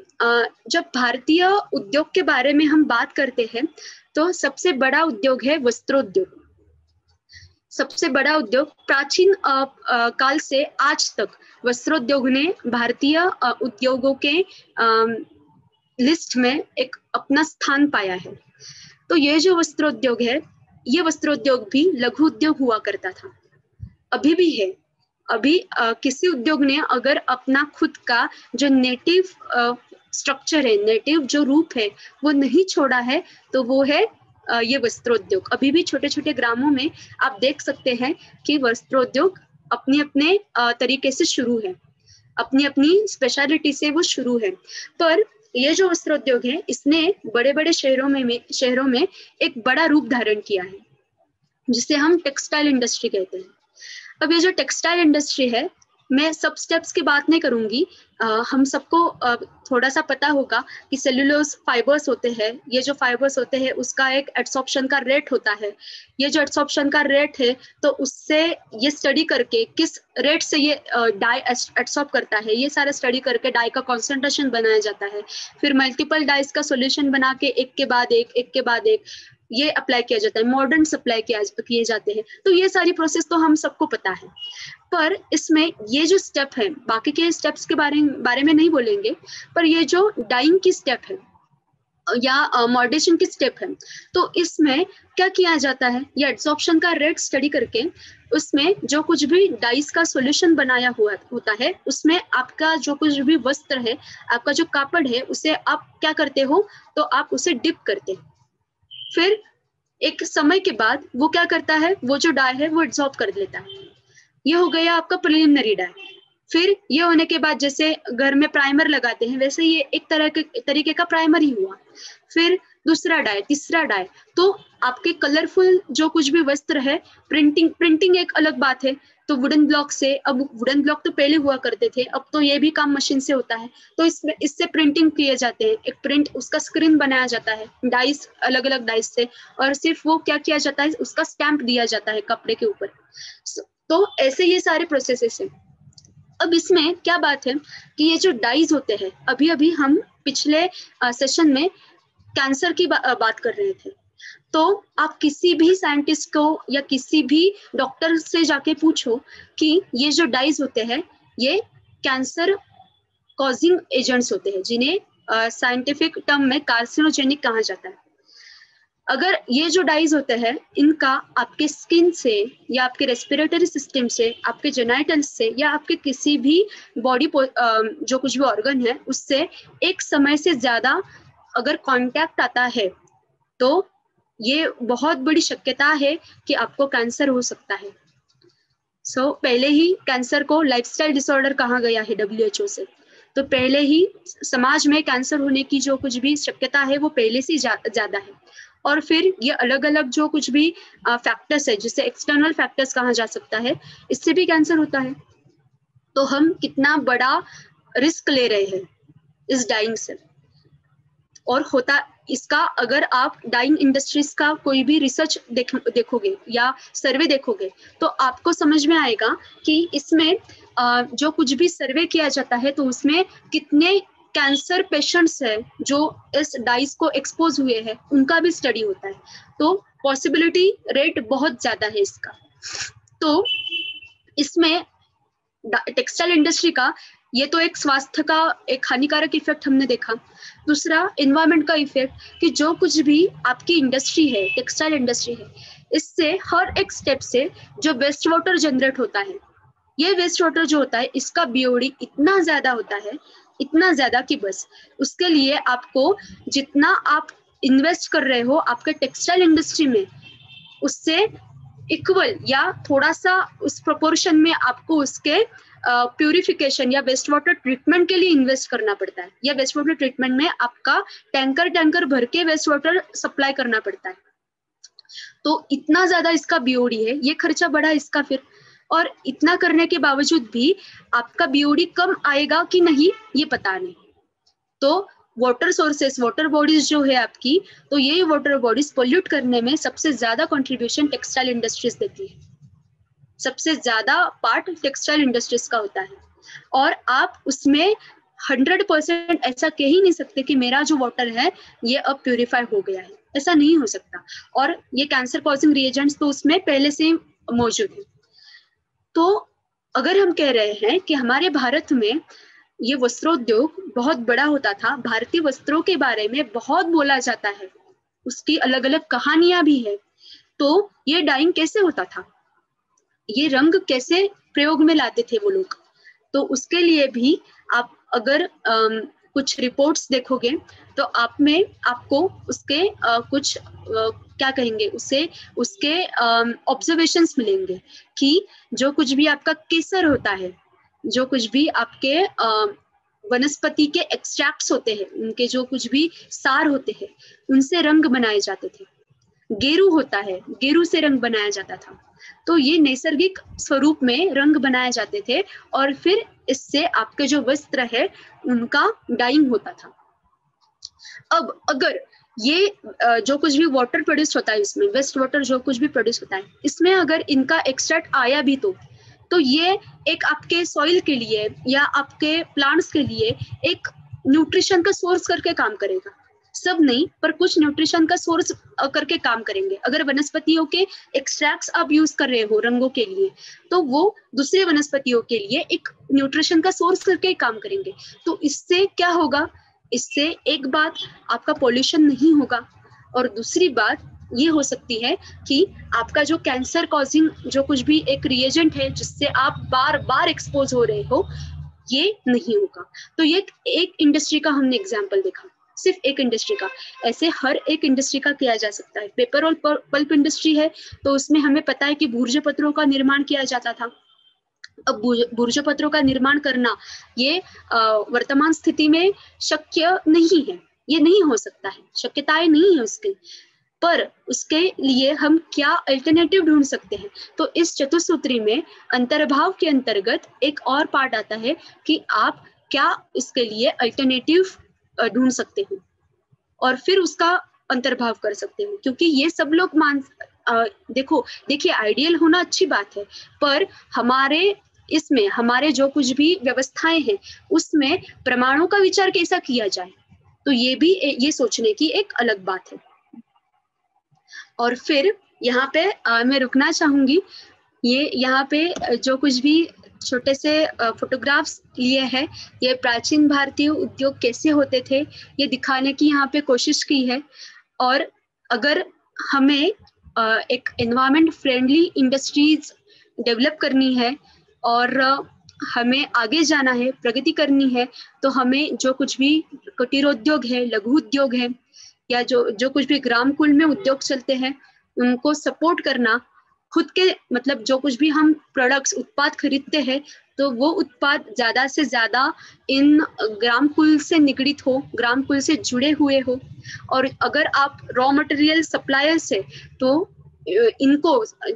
जब भारतीय उद्योग के बारे में हम बात करते हैं तो सबसे बड़ा उद्योग है वस्त्रोद्योग। सबसे बड़ा उद्योग प्राचीन काल से आज तक वस्त्रोद्योग ने भारतीय उद्योगों के लिस्ट में एक अपना स्थान पाया है। तो ये जो वस्त्रोद्योग है, ये वस्त्रोद्योग भी लघु उद्योग हुआ करता था, अभी भी है। अभी किसी उद्योग ने अगर अपना खुद का जो नेटिव स्ट्रक्चर है, नेटिव जो रूप है वो नहीं छोड़ा है तो वो है ये वस्त्रोद्योग। अभी भी छोटे छोटे ग्रामों में आप देख सकते हैं कि वस्त्रोद्योग अपने अपने तरीके से शुरू है, अपनी अपनी स्पेशलिटी से वो शुरू है। पर ये जो वस्त्रोद्योग है इसने बड़े बड़े शहरों में एक बड़ा रूप धारण किया है, जिसे हम टेक्सटाइल इंडस्ट्री कहते हैं। अब ये जो टेक्सटाइल इंडस्ट्री है, मैं सब स्टेप्स की बात नहीं करूंगी। हम सबको थोड़ा सा पता होगा कि सेल्यूलोज फाइबर्स होते हैं। ये जो फाइबर्स होते हैं उसका एक एड्सॉर्प्शन का रेट होता है। ये जो एड्सॉर्प्शन का रेट है तो उससे ये स्टडी करके किस रेट से ये डाई एड्सॉर्ब करता है, ये सारा स्टडी करके डाई का कॉन्सेंट्रेशन बनाया जाता है। फिर मल्टीपल डाइज का सोल्यूशन बना के एक के बाद एक ये अप्लाई किया जाता है, मॉडर्न अप्लाई किए जाते हैं। तो ये सारी प्रोसेस तो हम सबको पता है, पर इसमें ये जो स्टेप है, बाकी के स्टेप्स के बारे में नहीं बोलेंगे, पर ये जो डाइंग की स्टेप है या मॉडरेशन की स्टेप है। तो इसमें क्या किया जाता है, ये एड्सॉर्प्शन का रेट स्टडी करके उसमें जो कुछ भी डाइस का सॉल्यूशन बनाया हुआ होता है, उसमें आपका जो कुछ भी वस्त्र है, आपका जो कापड़ है, उसे आप क्या करते हो, तो आप उसे डिप करते हैं। फिर एक समय के बाद वो क्या करता है, वो जो डाई है वो एड्सॉर्ब कर लेता है। ये हो गया आपका प्रिलिमिनरी डाई। फिर ये होने के बाद जैसे घर में प्राइमर लगाते हैं, वैसे ये एक तरीके का प्राइमर ही हुआ। फिर दूसरा डाई, तीसरा डाई। तो आपके कलरफुल जो कुछ भी वस्त्र है, प्रिंटिंग एक अलग बात है। तो वुडन ब्लॉक से, अब वुडन ब्लॉक तो पहले हुआ करते थे, अब तो ये भी काम मशीन से होता है। तो इससे प्रिंटिंग किए जाते हैं, एक प्रिंट, उसका स्क्रीन बनाया जाता है डाइस, अलग अलग डाइस से, और सिर्फ वो क्या किया जाता है, उसका स्टैंप दिया जाता है कपड़े के ऊपर। तो ऐसे ये सारे प्रोसेसेस है। अब इसमें क्या बात है कि ये जो डाइज होते हैं, अभी अभी हम पिछले सेशन में कैंसर की बात कर रहे थे। तो आप किसी भी साइंटिस्ट को या किसी भी डॉक्टर से जाके पूछो कि ये जो डाइज होते हैं, ये कैंसर कॉजिंग एजेंट्स होते हैं, जिन्हें साइंटिफिक टर्म में कार्सिनोजेनिक कहा जाता है। अगर ये जो डाइज होते हैं, इनका आपके स्किन से या आपके रेस्पिरेटरी सिस्टम से, आपके जेनाइटल्स से, या आपके किसी भी बॉडी जो कुछ भी ऑर्गन है, उससे एक समय से ज्यादा अगर कांटेक्ट आता है, तो ये बहुत बड़ी शक्यता है कि आपको कैंसर हो सकता है। पहले ही कैंसर को लाइफस्टाइल डिसऑर्डर कहा गया है WHO से। तो पहले ही समाज में कैंसर होने की जो कुछ भी शक्यता है, वो पहले से ज्यादा है। और फिर ये अलग अलग जो कुछ भी फैक्टर्स है, जिसे एक्सटर्नल फैक्टर्स कहा जा सकता है, इससे भी कैंसर होता है। तो हम कितना बड़ा रिस्क ले रहे हैं इस डाइंग से। और होता इसका, अगर आप डाइंग इंडस्ट्रीज का कोई भी रिसर्च देखोगे या सर्वे देखोगे, तो आपको समझ में आएगा कि इसमें जो कुछ भी सर्वे किया जाता है, तो उसमें कितने कैंसर पेशेंट्स है जो इस डाइस को एक्सपोज हुए हैं, उनका भी स्टडी होता है। तो पॉसिबिलिटी रेट बहुत ज्यादा है इसका। तो इसमें टेक्सटाइल इंडस्ट्री का ये तो एक स्वास्थ्य का एक हानिकारक इफेक्ट हमने देखा। दूसरा एनवायरमेंट का इफेक्ट, कि जो कुछ भी आपकी इंडस्ट्री है, टेक्सटाइल इंडस्ट्री है, इससे हर एक स्टेप से जो वेस्ट वाटर जनरेट होता है, ये वेस्ट वाटर जो होता है, इसका बीओडी इतना ज्यादा होता है, इतना ज्यादा कि बस उसके लिए आपको जितना आप इन्वेस्ट कर रहे हो आपके टेक्सटाइल इंडस्ट्री में, उससे इक्वल या थोड़ा सा उस प्रोपोर्शन में आपको उसके प्यूरिफिकेशन या वेस्ट वाटर ट्रीटमेंट के लिए इन्वेस्ट करना पड़ता है। या वेस्ट वाटर ट्रीटमेंट में आपका टैंकर भर के वेस्ट वाटर सप्लाई करना पड़ता है। तो इतना ज्यादा इसका बीओडी है, ये खर्चा बढ़ा इसका फिर। और इतना करने के बावजूद भी आपका बीओडी कम आएगा कि नहीं, ये पता नहीं। तो वाटर सोर्सेस, वाटर बॉडीज जो है आपकी, तो ये वाटर बॉडीज पोल्यूट करने में सबसे ज्यादा कंट्रीब्यूशन टेक्सटाइल इंडस्ट्रीज देती है। सबसे ज्यादा पार्ट टेक्सटाइल इंडस्ट्रीज का होता है। और आप उसमें 100% ऐसा कह ही नहीं सकते कि मेरा जो वाटर है ये अब प्यूरिफाई हो गया है, ऐसा नहीं हो सकता। और ये कैंसर कॉजिंग रिएजेंट्स तो उसमें पहले से मौजूद है। तो अगर हम कह रहे हैं कि हमारे भारत में ये वस्त्रोद्योग बहुत बड़ा होता था, भारतीय वस्त्रों के बारे में बहुत बोला जाता है, उसकी अलग अलग कहानियां भी है, तो ये डाइंग कैसे होता था, ये रंग कैसे प्रयोग में लाते थे वो लोग, तो उसके लिए भी आप अगर कुछ रिपोर्ट्स देखोगे, तो आपको उसके कुछ क्या कहेंगे उसे, उसके ऑब्जर्वेशंस मिलेंगे कि जो कुछ भी आपका केसर होता है, जो कुछ भी आपके वनस्पति के एक्सट्रैक्ट्स होते हैं, उनके जो कुछ भी सार होते हैं, उनसे रंग बनाए जाते थे। गेरू होता है, गेरू से रंग बनाया जाता था। तो ये नैसर्गिक स्वरूप में रंग बनाए जाते थे, और फिर इससे आपके जो वस्त्र है उनका डाइंग होता था। अब अगर ये जो कुछ भी वाटर प्रोड्यूस होता है, इसमें वेस्ट वाटर जो कुछ भी प्रोड्यूस होता है, इसमें अगर इनका एक्सट्रैक्ट आया भी तो ये एक आपके सॉइल के लिए या आपके प्लांट्स के लिए एक न्यूट्रिशन का सोर्स करके काम करेगा। सब नहीं, पर कुछ न्यूट्रिशन का सोर्स करके काम करेंगे। अगर वनस्पतियों के एक्सट्रैक्ट्स आप यूज कर रहे हो रंगों के लिए, तो वो दूसरे वनस्पतियों के लिए एक न्यूट्रिशन का सोर्स करके काम करेंगे। तो इससे क्या होगा, इससे एक बात आपका पॉल्यूशन नहीं होगा, और दूसरी बात ये हो सकती है कि आपका जो कैंसर कॉजिंग जो कुछ भी एक रिएजेंट है जिससे आप बार बार एक्सपोज हो रहे हो, ये नहीं होगा। तो ये एक इंडस्ट्री का हमने एग्जाम्पल देखा, सिर्फ एक इंडस्ट्री का। ऐसे हर एक इंडस्ट्री का किया जा सकता है। पेपर और पल्प इंडस्ट्री है तो उसमें हमें पता है कि भूर्ज पत्रों का निर्माण किया जाता था। अब भूर्ज पत्रों का निर्माण करना ये वर्तमान स्थिति में शक्य नहीं है, ये नहीं हो सकता है, शक्यताएं नहीं है उसकी। पर उसके लिए हम क्या अल्टरनेटिव ढूंढ सकते हैं? तो इस चतुसूत्री में अंतर्भाव के अंतर्गत एक और पार्ट आता है कि आप क्या इसके लिए अल्टरनेटिव ढूंढ सकते हो और फिर उसका अंतर्भाव कर सकते हो। क्योंकि ये सब लोग देखिए आइडियल होना अच्छी बात है, पर इसमें हमारे जो कुछ भी व्यवस्थाएं हैं उसमें प्रमाणों का विचार कैसा किया जाए, तो ये भी ये सोचने की एक अलग बात है। और फिर यहाँ पे मैं रुकना चाहूंगी। ये यहाँ पे जो कुछ भी छोटे से फोटोग्राफ्स लिए हैं, ये प्राचीन भारतीय उद्योग कैसे होते थे ये दिखाने की यहाँ पे कोशिश की है। और अगर हमें एक एनवायरमेंट फ्रेंडली इंडस्ट्रीज डेवलप करनी है और हमें आगे जाना है, प्रगति करनी है, तो हमें जो कुछ भी कुटीर उद्योग है, लघु उद्योग है, या जो कुछ भी ग्राम कुल में उद्योग चलते हैं उनको सपोर्ट करना, खुद के मतलब जो कुछ भी हम प्रोडक्ट्स उत्पाद खरीदते हैं तो वो उत्पाद ज्यादा से ज्यादा इन ग्राम कुल से निगडित हो, ग्राम कुल से जुड़े हुए हो। और अगर आप रॉ मटेरियल सप्लायर्स है तो इनको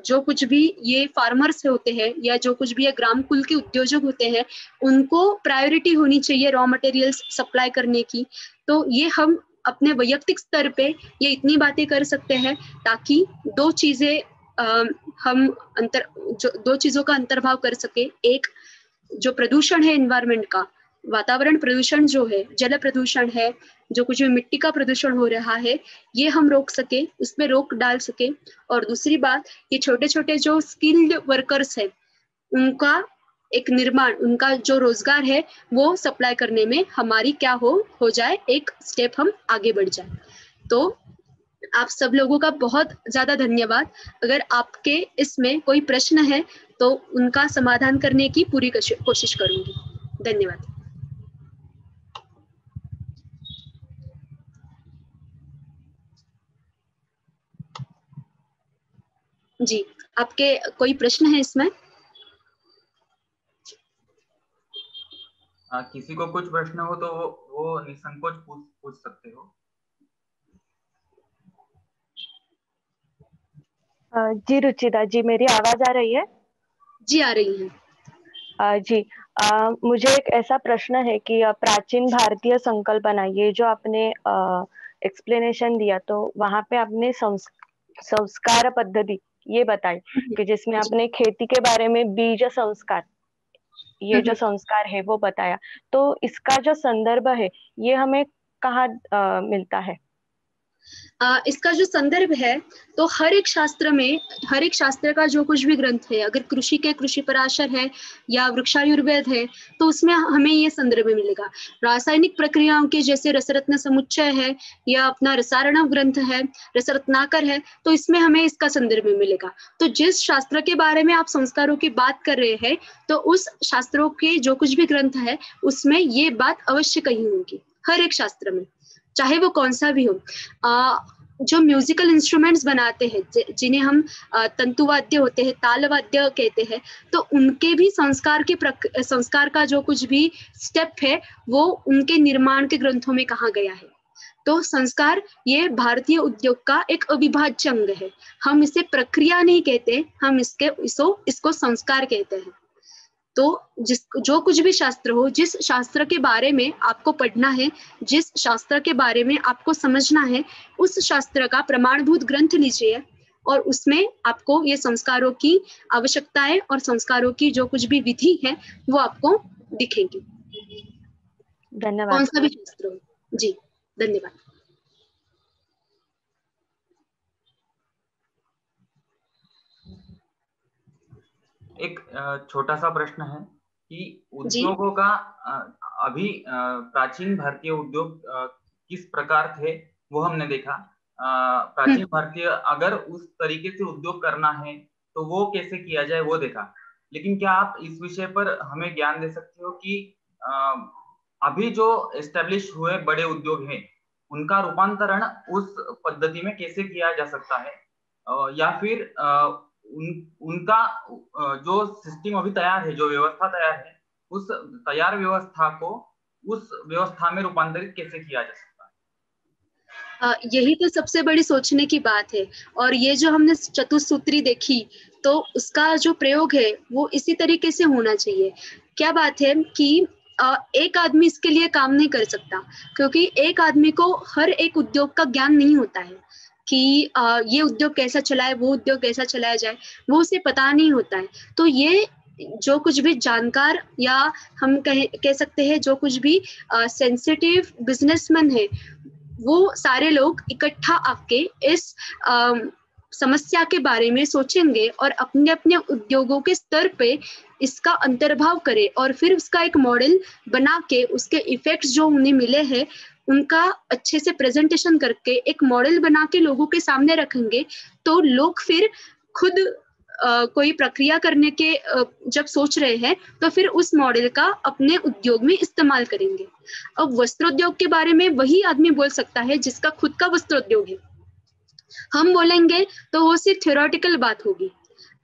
जो कुछ भी ये फार्मर्स होते हैं या जो कुछ भी ये ग्राम कुल के उद्योजक होते हैं उनको प्रायोरिटी होनी चाहिए रॉ मटेरियल्स सप्लाई करने की। तो ये हम अपने वैयक्तिक स्तर पे ये इतनी बातें कर सकते हैं ताकि दो चीजें हम दो चीजों का अंतर्भाव कर सके। एक जो प्रदूषण है एनवायरमेंट का, वातावरण प्रदूषण जो है, जल प्रदूषण है, जो कुछ भी मिट्टी का प्रदूषण हो रहा है, ये हम रोक सके, उसमें रोक डाल सके। और दूसरी बात, ये छोटे छोटे जो स्किल्ड वर्कर्स है उनका एक निर्माण, उनका जो रोजगार है वो सप्लाई करने में हमारी क्या हो जाए, एक स्टेप हम आगे बढ़ जाए। तो आप सब लोगों का बहुत ज्यादा धन्यवाद। अगर आपके इसमें कोई प्रश्न है तो उनका समाधान करने की पूरी कोशिश करूंगी। धन्यवाद। जी, आपके कोई प्रश्न है इसमें? किसी को कुछ प्रश्न हो तो वो निसंकोच पूछ सकते हो। जी रुचिता जी, मेरी आवाज आ रही है? जी आ रही है। जी, मुझे एक ऐसा प्रश्न है कि प्राचीन भारतीय संकल्पना, ये जो आपने एक्सप्लेनेशन दिया, तो वहां पे आपने संस्कार पद्धति ये बताई कि जिसमें आपने खेती के बारे में बीज संस्कार, ये जो संस्कार है वो बताया। तो इसका जो संदर्भ है ये हमें कहाँ मिलता है? इसका जो संदर्भ है तो हर एक शास्त्र में, हर एक शास्त्र का जो कुछ भी ग्रंथ है, अगर कृषि के कृषि पराशर है या वृक्षायुर्वेद है तो उसमें हमें ये संदर्भ मिलेगा। रासायनिक प्रक्रियाओं के जैसे रसरत्न समुच्चय है या अपना रसायनव ग्रंथ है, रसरत्नाकर है, तो इसमें हमें इसका संदर्भ मिलेगा। तो जिस शास्त्र के बारे में आप संस्कारों की बात कर रहे हैं तो उस शास्त्रों के जो कुछ भी ग्रंथ है उसमें ये बात अवश्य कही होगी, हर एक शास्त्र में, चाहे वो कौन सा भी हो। जो म्यूजिकल इंस्ट्रूमेंट्स बनाते हैं जिन्हें हम तंतुवाद्य होते हैं, तालवाद्य कहते हैं, तो उनके भी संस्कार का जो कुछ भी स्टेप है वो उनके निर्माण के ग्रंथों में कहा गया है। तो संस्कार ये भारतीय उद्योग का एक अविभाज्य अंग है। हम इसे प्रक्रिया नहीं कहते, हम इसको संस्कार कहते हैं। तो जो कुछ भी शास्त्र हो, जिस शास्त्र के बारे में आपको पढ़ना है, जिस शास्त्र के बारे में आपको समझना है, उस शास्त्र का प्रमाणभूत ग्रंथ लीजिए और उसमें आपको ये संस्कारों की आवश्यकताएं और संस्कारों की जो कुछ भी विधि है वो आपको दिखेंगी, धन्यवाद। कौन सा भी शास्त्र हो। जी धन्यवाद। एक छोटा सा प्रश्न है कि उद्योगों का अभी प्राचीन भारतीय उद्योग किस प्रकार थे वो हमने देखा। प्राचीन भारतीय अगर उस तरीके से उद्योग करना है तो वो कैसे किया जाए वो देखा। लेकिन क्या आप इस विषय पर हमें ज्ञान दे सकते हो कि अभी जो एस्टेब्लिश हुए बड़े उद्योग हैं उनका रूपांतरण उस पद्धति में कैसे किया जा सकता है, या फिर उनका जो सिस्टम अभी तैयार है, जो व्यवस्था तैयार है, उस तैयार व्यवस्था को उस व्यवस्था में रूपांतरित कैसे किया जा सकता है? यही तो सबसे बड़ी सोचने की बात है। और ये जो हमने चतुसूत्री देखी तो उसका जो प्रयोग है वो इसी तरीके से होना चाहिए। क्या बात है कि एक आदमी इसके लिए काम नहीं कर सकता, क्योंकि एक आदमी को हर एक उद्योग का ज्ञान नहीं होता है कि ये उद्योग कैसा चलाए, वो उद्योग कैसा चलाया जाए, वो उसे पता नहीं होता है। तो ये जो कुछ भी जानकार या हम कह सकते हैं जो कुछ भी सेंसिटिव बिजनेसमैन है, वो सारे लोग इकट्ठा आके इस समस्या के बारे में सोचेंगे और अपने अपने उद्योगों के स्तर पे इसका अंतर्भाव करें और फिर उसका एक मॉडल बना के उसके इफेक्ट्स जो उन्हें मिले हैं उनका अच्छे से प्रेजेंटेशन करके एक मॉडल बना के लोगों के सामने रखेंगे। तो लोग फिर खुद कोई प्रक्रिया करने के जब सोच रहे हैं तो फिर उस मॉडल का अपने उद्योग में इस्तेमाल करेंगे। अब वस्त्रोद्योग के बारे में वही आदमी बोल सकता है जिसका खुद का वस्त्रोद्योग है। हम बोलेंगे तो वो सिर्फ थ्योरेटिकल बात होगी,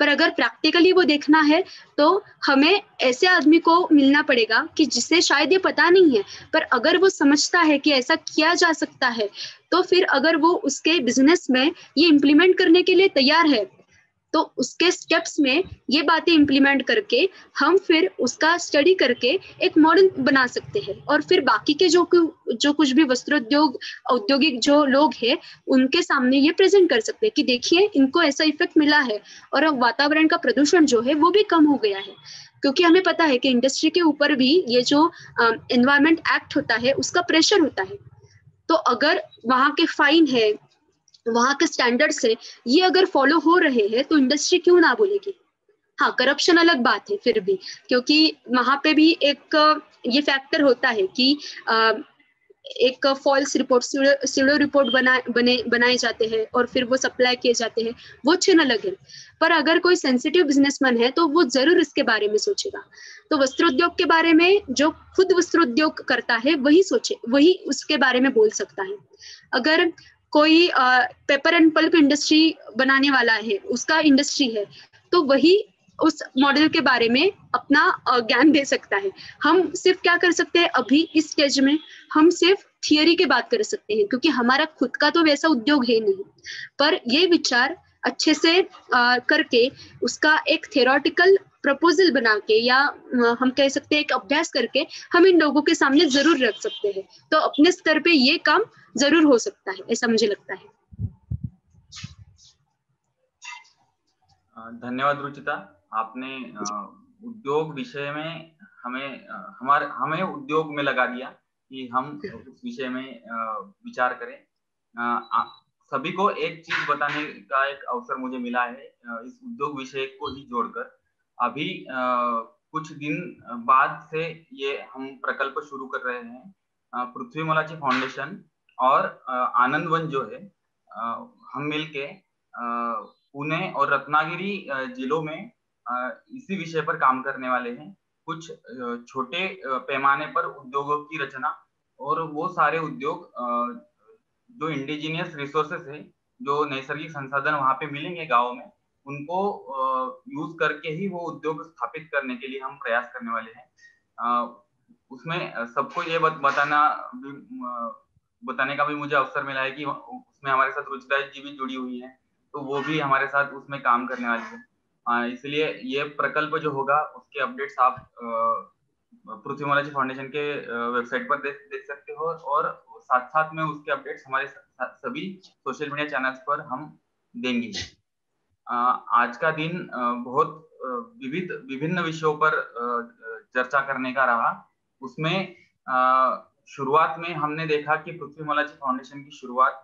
पर अगर प्रैक्टिकली वो देखना है तो हमें ऐसे आदमी को मिलना पड़ेगा कि जिसे शायद ये पता नहीं है, पर अगर वो समझता है कि ऐसा किया जा सकता है तो फिर अगर वो उसके बिजनेस में ये इम्प्लीमेंट करने के लिए तैयार है तो उसके स्टेप्स में ये बातें इम्प्लीमेंट करके हम फिर उसका स्टडी करके एक मॉडल बना सकते हैं और फिर बाकी के जो कुछ भी वस्त्रोद्योग औद्योगिक जो लोग हैं उनके सामने ये प्रेजेंट कर सकते हैं कि देखिए इनको ऐसा इफेक्ट मिला है और अब वातावरण का प्रदूषण जो है वो भी कम हो गया है। क्योंकि हमें पता है कि इंडस्ट्री के ऊपर भी ये जो एनवायरमेंट एक्ट होता है उसका प्रेशर होता है। तो अगर वहां के फाइन है, वहां के स्टैंडर्ड्स है, ये अगर फॉलो हो रहे हैं तो इंडस्ट्री क्यों ना बोलेगी। हाँ, करप्शन अलग बात है फिर भी, क्योंकि वहां पे भी एक ये फैक्टर होता है कि एक फॉल्स रिपोर्ट सीडो रिपोर्ट बनाए जाते हैं और फिर वो सप्लाई किए जाते हैं, वो चीज अलग है। पर अगर कोई सेंसिटिव बिजनेसमैन है तो वो जरूर इसके बारे में सोचेगा। तो वस्त्रोद्योग के बारे में जो खुद वस्त्रोद्योग करता है वही सोचे, वही उसके बारे में बोल सकता है। अगर कोई पेपर एंड पल्प इंडस्ट्री बनाने वाला है, उसका इंडस्ट्री है, तो वही उस मॉडल के बारे में अपना ज्ञान दे सकता है। हम सिर्फ क्या कर सकते हैं अभी इस स्टेज में, हम सिर्फ थियरी की बात कर सकते हैं क्योंकि हमारा खुद का तो वैसा उद्योग है नहीं। पर ये विचार अच्छे से करके उसका एक थ्योरेटिकल प्रपोजल बना के या हम कह सकते हैं एक अभ्यास करके हम इन लोगों के सामने जरूर रख सकते हैं। तो अपने स्तर पे ये काम जरूर हो सकता है, ऐसा मुझे लगता है। धन्यवाद रुचिता, आपने उद्योग विषय में हमें उद्योग में लगा दिया कि हम उस विषय में विचार करें। सभी को एक चीज बताने का एक अवसर मुझे मिला है इस उद्योग विषय को ही जोड़कर। अभी कुछ दिन बाद से ये हम प्रकल्प शुरू कर रहे हैं। पृथ्वी मोलाची फाउंडेशन और आनंद वन जो है, हम मिलके पुणे और रत्नागिरी जिलों में इसी विषय पर काम करने वाले हैं। कुछ छोटे पैमाने पर उद्योगों की रचना, और वो सारे उद्योग जो इंडिजिनियस रिसोर्सेस है, जो नैसर्गिक संसाधन वहां पे मिलेंगे गाँव में, उनको यूज करके ही वो उद्योग स्थापित करने के लिए हम प्रयास करने वाले हैं। उसमें सबको ये बताने का भी मुझे अवसर मिला है कि उसमें हमारे साथ रुचिता जी भी जुड़ी हुई है, तो वो भी हमारे साथ उसमें काम करने वाली है। इसलिए ये प्रकल्प जो होगा उसके अपडेट्स आप पृथ्वी मोलाची फाउंडेशन के वेबसाइट पर देख सकते हो, और साथ साथ में उसके अपडेट्स हमारे सभी सोशल मीडिया चैनल्स पर हम देंगे। आज का दिन बहुत विभिन्न विषयों पर चर्चा करने का रहा। उसमें शुरुआत में हमने देखा कि पृथ्वी मोलाची फाउंडेशन की शुरुआत,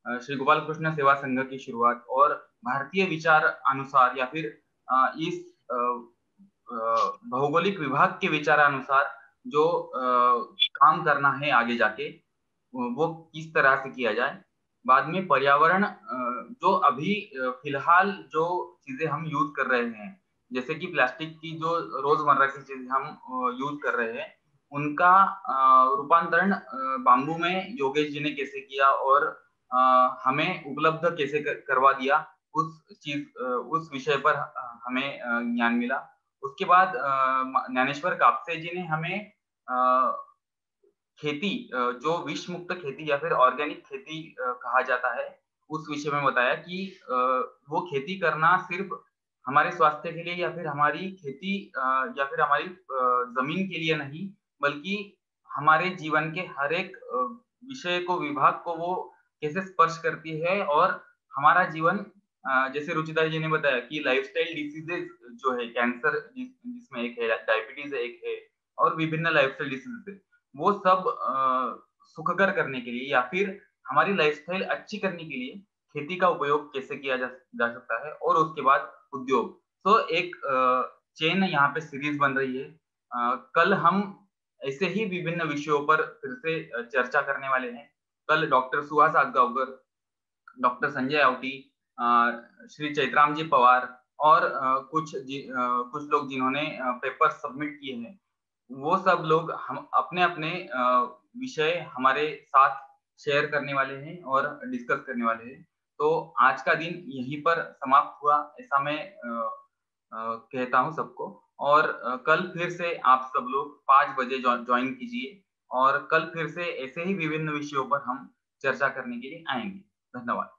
श्री गोपाल कृष्ण सेवा संघ की शुरुआत और भारतीय विचार अनुसार या फिर इस भौगोलिक विभाग के विचारानुसार जो काम करना है आगे जाके वो किस तरह से किया जाए। बाद में पर्यावरण जो अभी फिलहाल जो चीजें हम यूज कर रहे हैं, जैसे कि प्लास्टिक की जो रोजमर्रा की चीजें हम यूज कर रहे हैं, उनका रूपांतरण बाम्बू में योगेश जी ने कैसे किया और हमें उपलब्ध कैसे करवा दिया, उस विषय पर हमें ज्ञान मिला। उसके बाद ज्ञानेश्वर कापसे जी ने हमें खेती, जो विष मुक्त खेती या फिर ऑर्गेनिक खेती कहा जाता है, उस विषय में बताया कि वो खेती करना सिर्फ हमारे स्वास्थ्य के लिए या फिर हमारी खेती या फिर हमारी जमीन के लिए नहीं, बल्कि हमारे जीवन के हर एक विषय को, विभाग को वो कैसे स्पर्श करती है और हमारा जीवन, जैसे रुचिता जी ने बताया कि लाइफस्टाइल डिसीजेज जो है, कैंसर जिसमें एक है, डायबिटीज एक है और विभिन्न लाइफस्टाइल डिसीजेज है, वो सब सुखकर करने के लिए या फिर हमारी लाइफस्टाइल अच्छी करने के लिए खेती का उपयोग कैसे किया जा सकता है, और उसके बाद उद्योग। तो एक चेन यहाँ पे सीरीज बन रही है। कल हम ऐसे ही विभिन्न विषयों पर फिर से चर्चा करने वाले हैं। कल डॉक्टर सुहास आगगावकर, डॉक्टर संजय आवटी, श्री चैत्राम जी पवार और कुछ लोग जिन्होंने पेपर सबमिट किए हैं, वो सब लोग हम अपने अपने विषय हमारे साथ शेयर करने वाले हैं और डिस्कस करने वाले हैं। तो आज का दिन यहीं पर समाप्त हुआ, ऐसा मैं कहता हूँ सबको। और कल फिर से आप सब लोग 5 बजे ज्वाइन कीजिए और कल फिर से ऐसे ही विभिन्न विषयों पर हम चर्चा करने के लिए आएंगे। धन्यवाद।